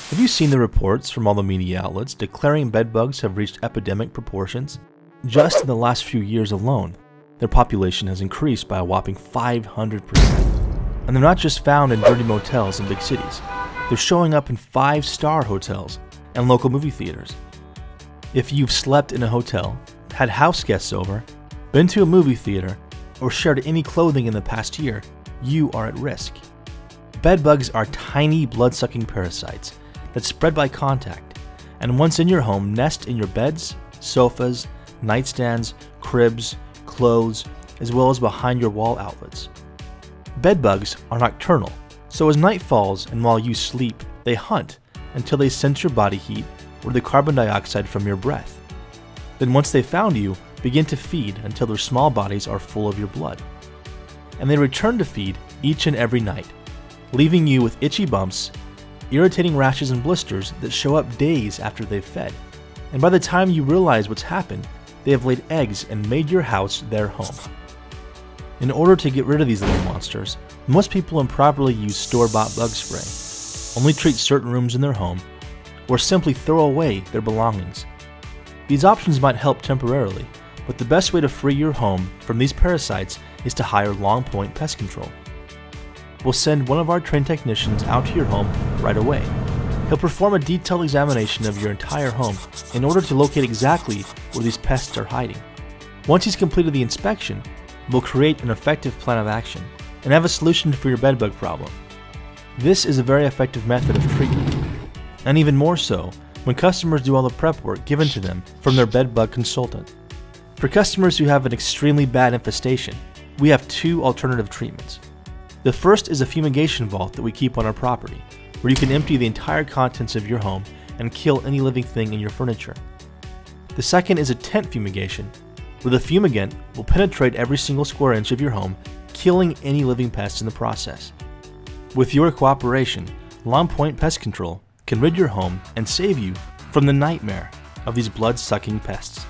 Have you seen the reports from all the media outlets declaring bedbugs have reached epidemic proportions? Just in the last few years alone, their population has increased by a whopping 500%. And they're not just found in dirty motels in big cities. They're showing up in 5-star hotels and local movie theaters. If you've slept in a hotel, had house guests over, been to a movie theater, or shared any clothing in the past year, you are at risk. Bedbugs are tiny blood-sucking parasites that spread by contact, and once in your home, nest in your beds, sofas, nightstands, cribs, clothes, as well as behind your wall outlets. Bedbugs are nocturnal, so as night falls and while you sleep, they hunt until they sense your body heat or the carbon dioxide from your breath. Then once they've found you, begin to feed until their small bodies are full of your blood. And they return to feed each and every night, leaving you with itchy bumps, irritating rashes and blisters that show up days after they've fed. And by the time you realize what's happened, they have laid eggs and made your house their home. In order to get rid of these little monsters, most people improperly use store-bought bug spray, only treat certain rooms in their home, or simply throw away their belongings. These options might help temporarily, but the best way to free your home from these parasites is to hire Long Point Pest Control. We'll send one of our trained technicians out to your home right away. He'll perform a detailed examination of your entire home in order to locate exactly where these pests are hiding. Once he's completed the inspection, we'll create an effective plan of action and have a solution for your bedbug problem. This is a very effective method of treatment, and even more so when customers do all the prep work given to them from their bedbug consultant. For customers who have an extremely bad infestation, we have 2 alternative treatments. The first is a fumigation vault that we keep on our property, where you can empty the entire contents of your home and kill any living thing in your furniture. The second is a tent fumigation, where the fumigant will penetrate every single square inch of your home, killing any living pests in the process. With your cooperation, Long Point Pest Control can rid your home and save you from the nightmare of these blood-sucking pests.